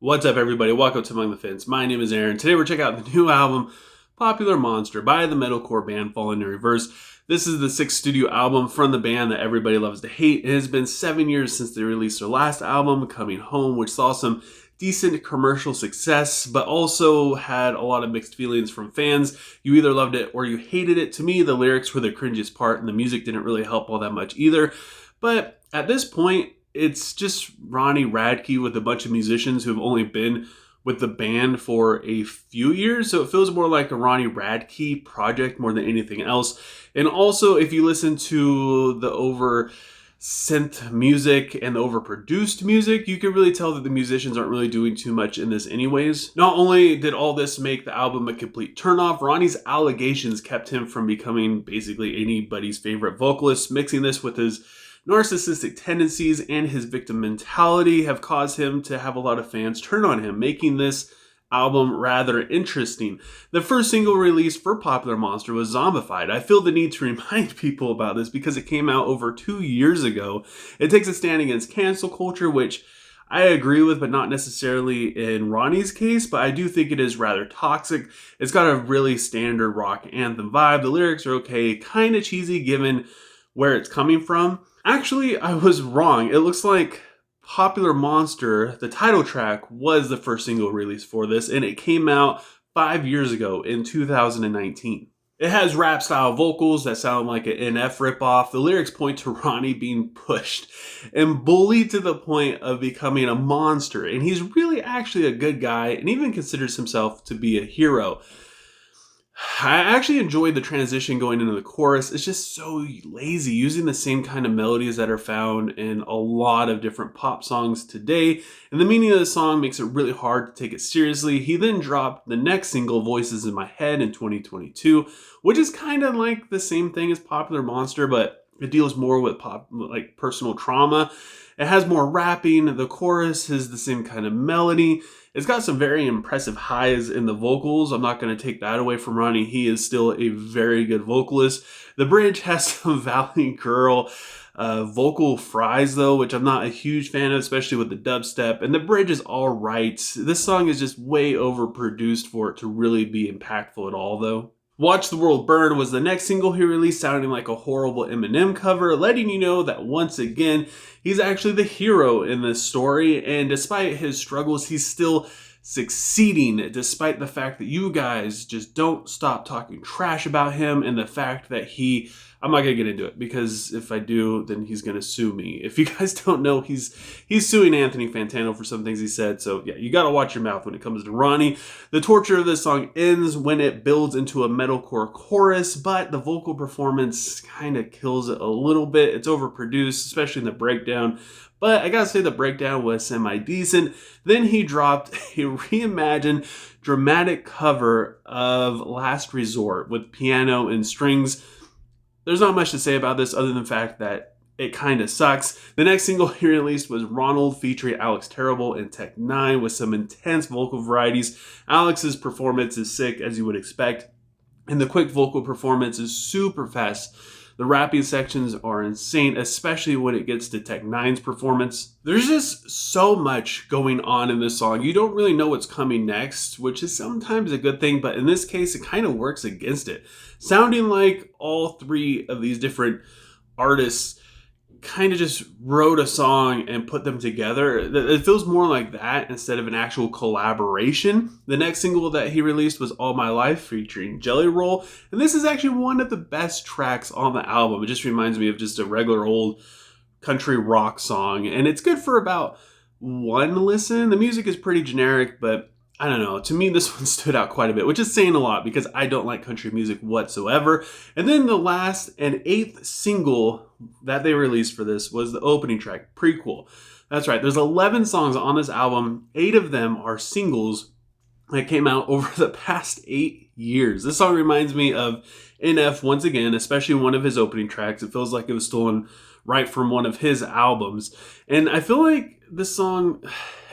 What's up, everybody? Welcome to Among the Fence. My name is Aaron. Today we're checking out the new album, Popular Monster, by the metalcore band Fallen in Reverse. This is the sixth studio album from the band that everybody loves to hate. It has been 7 years since they released their last album, Coming Home, which saw some decent commercial success, but also had a lot of mixed feelings from fans. You either loved it or you hated it. To me, the lyrics were the cringiest part, and the music didn't really help all that much either. But at this point, it's just Ronnie Radke with a bunch of musicians who have only been with the band for a few years, so it feels more like a Ronnie Radke project more than anything else. And also, if you listen to the over synth music and the overproduced music, you can really tell that the musicians aren't really doing too much in this anyways. Not only did all this make the album a complete turnoff, Ronnie's allegations kept him from becoming basically anybody's favorite vocalist. Mixing this with his narcissistic tendencies and his victim mentality have caused him to have a lot of fans turn on him, making this album rather interesting. The first single released for Popular Monster was Zombified. I feel the need to remind people about this because it came out over 2 years ago. It takes a stand against cancel culture, which I agree with, but not necessarily in Ronnie's case, but I do think it is rather toxic. It's got a really standard rock anthem vibe. The lyrics are okay, kind of cheesy given where it's coming from. Actually, I was wrong. It looks like Popular Monster, the title track, was the first single released for this, and it came out 5 years ago in 2019. It has rap-style vocals that sound like an NF ripoff. The lyrics point to Ronnie being pushed and bullied to the point of becoming a monster, and he's really actually a good guy and even considers himself to be a hero. I actually enjoyed the transition going into the chorus. It's just so lazy, using the same kind of melodies that are found in a lot of different pop songs today. And the meaning of the song makes it really hard to take it seriously. He then dropped the next single, Voices in My Head, in 2022, which is kind of like the same thing as Popular Monster, but it deals more with personal trauma. It has more rapping. The chorus is the same kind of melody. It's got some very impressive highs in the vocals. I'm not going to take that away from Ronnie. He is still a very good vocalist. The bridge has some Valley Girl vocal fries though, which I'm not a huge fan of, especially with the dubstep. And the bridge is all right. This song is just way overproduced for it to really be impactful at all though. Watch the World Burn was the next single he released, sounding like a horrible Eminem cover, letting you know that once again, he's actually the hero in this story, and despite his struggles, he's still succeeding, despite the fact that you guys just don't stop talking trash about him, and the fact that I'm not gonna get into it, because if I do, then he's gonna sue me. If you guys don't know, he's suing Anthony Fantano for some things he said, so yeah, you gotta watch your mouth when it comes to Ronnie. The torture of this song ends when it builds into a metalcore chorus, but the vocal performance kind of kills it a little bit. It's overproduced, especially in the breakdown, but I gotta say the breakdown was semi-decent. Then he dropped a reimagined dramatic cover of Last Resort with piano and strings. There's not much to say about this other than the fact that it kind of sucks. The next single he released was Ronald featuring Alex Terrible and Tech 9 with some intense vocal varieties. Alex's performance is sick, as you would expect, and the quick vocal performance is super fast. The rapping sections are insane, especially when it gets to Tech 9's performance. There's just so much going on in this song. You don't really know what's coming next, which is sometimes a good thing, but in this case, it kind of works against it. Sounding like all three of these different artists kind of just wrote a song and put them together. It feels more like that instead of an actual collaboration. The next single that he released was All My Life featuring Jelly Roll, and this is actually one of the best tracks on the album. It just reminds me of just a regular old country rock song, and it's good for about one listen. The music is pretty generic, but I don't know. To me, this one stood out quite a bit, which is saying a lot because I don't like country music whatsoever. And then the last and eighth single that they released for this was the opening track, Prequel. That's right. There's 11 songs on this album. 8 of them are singles that came out over the past 8 years. This song reminds me of NF once again, especially one of his opening tracks. It feels like it was stolen right from one of his albums. And I feel like this song,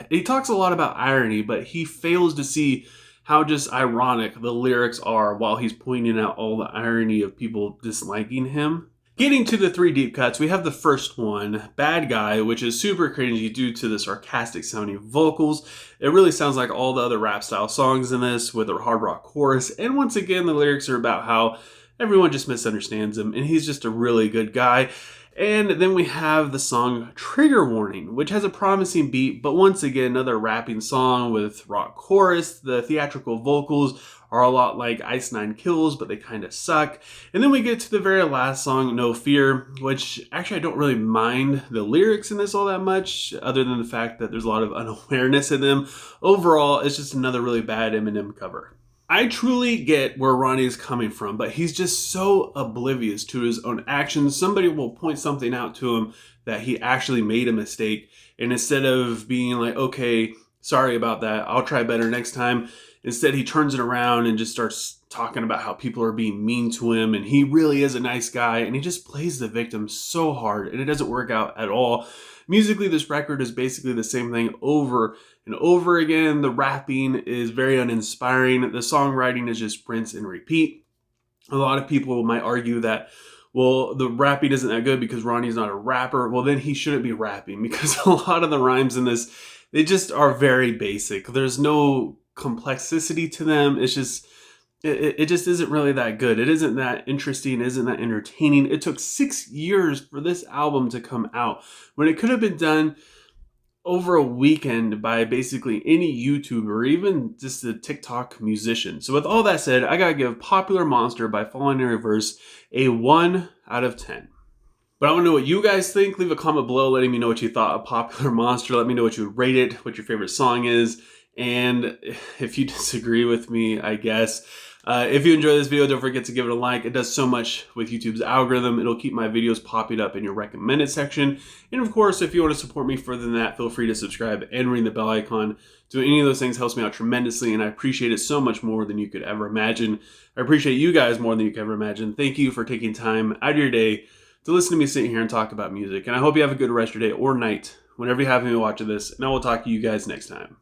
he talks a lot about irony, but he fails to see how just ironic the lyrics are while he's pointing out all the irony of people disliking him. Getting to the 3 deep cuts, we have the first one, Bad Guy, which is super cringy due to the sarcastic sounding vocals. It really sounds like all the other rap style songs in this with a hard rock chorus. And once again, the lyrics are about how everyone just misunderstands him and he's just a really good guy. And then we have the song Trigger Warning, which has a promising beat, but once again, another rapping song with rock chorus. The theatrical vocals are a lot like Ice Nine Kills, but they kind of suck. And then we get to the very last song, No Fear, which actually I don't really mind the lyrics in this all that much, other than the fact that there's a lot of unawareness in them. Overall, it's just another really bad Eminem cover. I truly get where Ronnie is coming from, but he's just so oblivious to his own actions. Somebody will point something out to him that he actually made a mistake, and instead of being like, okay, sorry about that, I'll try better next time, instead he turns it around and just starts talking about how people are being mean to him, and he really is a nice guy, and he just plays the victim so hard, and it doesn't work out at all. Musically, this record is basically the same thing over and over again. The rapping is very uninspiring. The songwriting is just rinse and repeat. A lot of people might argue that, well, the rapping isn't that good because Ronnie's not a rapper. Well, then he shouldn't be rapping, because a lot of the rhymes in this, they just are very basic. There's no complexity to them. It's just, it just isn't really that good. It isn't that interesting. It isn't that entertaining. It took 6 years for this album to come out when it could have been done over a weekend by basically any YouTuber or even just a TikTok musician. So with all that said, I gotta give Popular Monster by Falling in Reverse a 1 out of 10. But I want to know what you guys think. Leave a comment below letting me know what you thought of Popular Monster. Let me know what you would rate it, what your favorite song is, and if you disagree with me, I guess. If you enjoy this video, don't forget to give it a like. It does so much with YouTube's algorithm. It'll keep my videos popping up in your recommended section. And of course, if you want to support me further than that, feel free to subscribe and ring the bell icon. Doing any of those things helps me out tremendously, and I appreciate it so much more than you could ever imagine. I appreciate you guys more than you could ever imagine. Thank you for taking time out of your day to listen to me sit here and talk about music. And I hope you have a good rest of your day or night whenever you have me watching this. And I will talk to you guys next time.